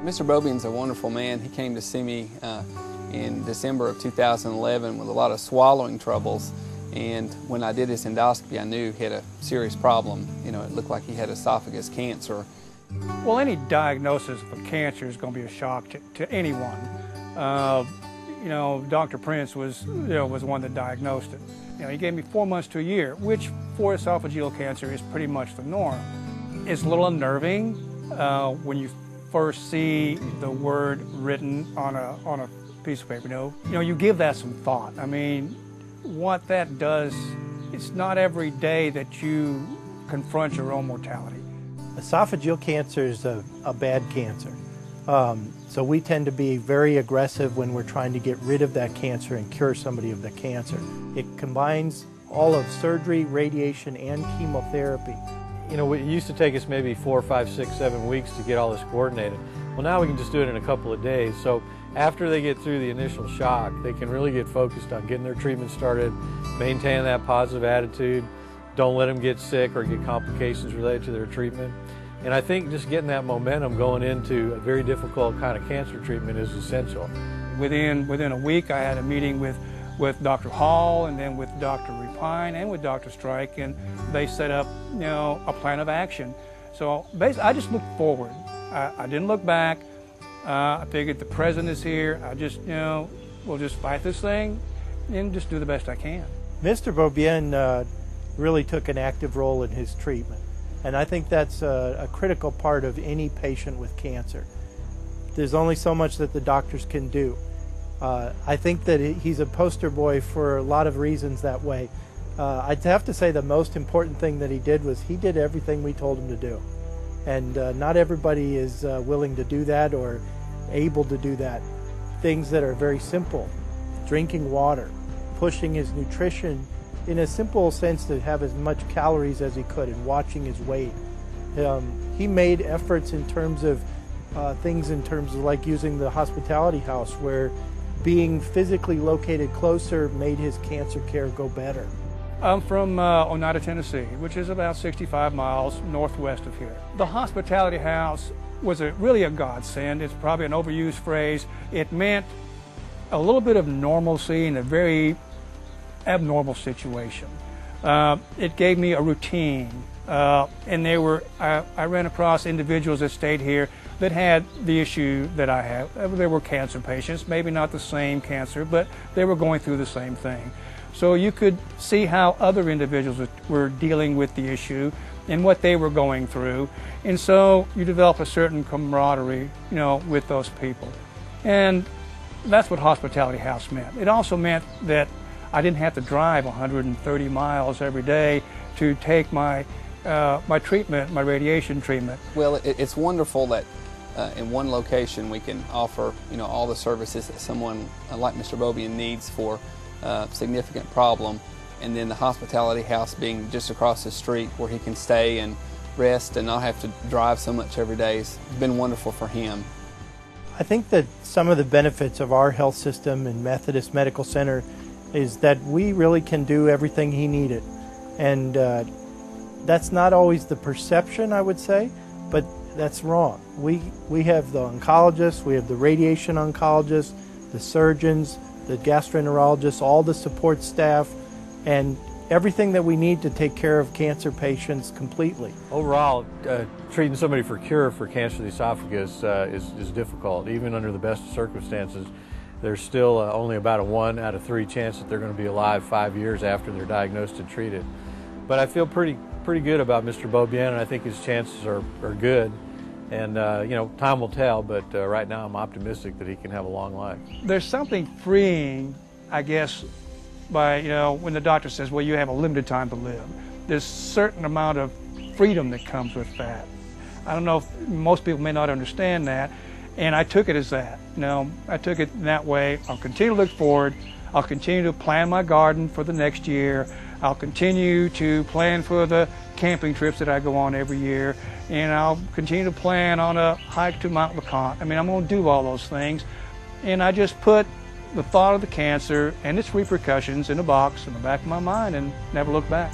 Mr. Beaubien's a wonderful man. He came to see me in December of 2011 with a lot of swallowing troubles, and when I did his endoscopy I knew he had a serious problem. You know, it looked like he had esophagus cancer. Well, any diagnosis of cancer is going to be a shock to anyone. You know, Dr. Prince was the one that diagnosed it. You know, he gave me 4 months to a year, which for esophageal cancer is pretty much the norm. It's a little unnerving when you first see the word written on a piece of paper. You know, you give that some thought. I mean, what that does, it's not every day that you confront your own mortality. Esophageal cancer is a bad cancer. So we tend to be very aggressive when we're trying to get rid of that cancer and cure somebody of the cancer. It combines all of surgery, radiation, and chemotherapy. You know, it used to take us maybe 4, 5, 6, 7 weeks to get all this coordinated. Well, now we can just do it in a couple of days. So after they get through the initial shock, they can really get focused on getting their treatment started, maintain that positive attitude, don't let them get sick or get complications related to their treatment. And I think just getting that momentum going into a very difficult kind of cancer treatment is essential. Within a week, I had a meeting with Dr. Hall, and then with Dr. Repine, and with Dr. Strike, and they set up, you know, a plan of action. So basically, I just looked forward. I didn't look back. I figured the president is here. I just, you know, we'll just fight this thing and just do the best I can. Mr. Beaubien really took an active role in his treatment, and I think that's a critical part of any patient with cancer. There's only so much that the doctors can do. I think that he's a poster boy for a lot of reasons that way. I'd have to say the most important thing that he did was he did everything we told him to do. And not everybody is willing to do that or able to do that. Things that are very simple: drinking water, pushing his nutrition in a simple sense to have as much calories as he could, and watching his weight. He made efforts in terms of things in terms of like using the hospitality house, where being physically located closer made his cancer care go better. I'm from Oneida, Tennessee, which is about 65 miles northwest of here. The hospitality house was really a godsend. It's probably an overused phrase. It meant a little bit of normalcy in a very abnormal situation. It gave me a routine, and I ran across individuals that stayed here that had the issue that I have. They were cancer patients, maybe not the same cancer, but they were going through the same thing. So you could see how other individuals were dealing with the issue and what they were going through. And so you develop a certain camaraderie, you know, with those people. And that's what Hospitality House meant. It also meant that I didn't have to drive 130 miles every day to take my treatment, my radiation treatment. Well, it's wonderful that in one location we can offer, you know, all the services that someone like Mr. Beaubien needs for a significant problem, and then the hospitality house being just across the street where he can stay and rest and not have to drive so much every day has been wonderful for him. I think that some of the benefits of our health system and Methodist Medical Center is that we really can do everything he needed. And that's not always the perception, I would say, but that's wrong. We have the oncologists, we have the radiation oncologists, the surgeons, the gastroenterologists, all the support staff, and everything that we need to take care of cancer patients completely. Overall, treating somebody for cure for cancer of the esophagus is difficult. Even under the best of circumstances, there's still only about a 1 out of 3 chance that they're going to be alive 5 years after they're diagnosed and treated. But I feel pretty good about Mr. Beaubien, and I think his chances are good. And you know, time will tell, but right now I'm optimistic that he can have a long life. There's something freeing, I guess, by, you know, when the doctor says, well, you have a limited time to live. There's a certain amount of freedom that comes with that. I don't know if most people may not understand that, and I took it as that. You know, I took it that way. I'll continue to look forward. I'll continue to plan my garden for the next year. I'll continue to plan for the camping trips that I go on every year, and I'll continue to plan on a hike to Mount LeConte. I mean, I'm going to do all those things, and I just put the thought of the cancer and its repercussions in a box in the back of my mind and never look back.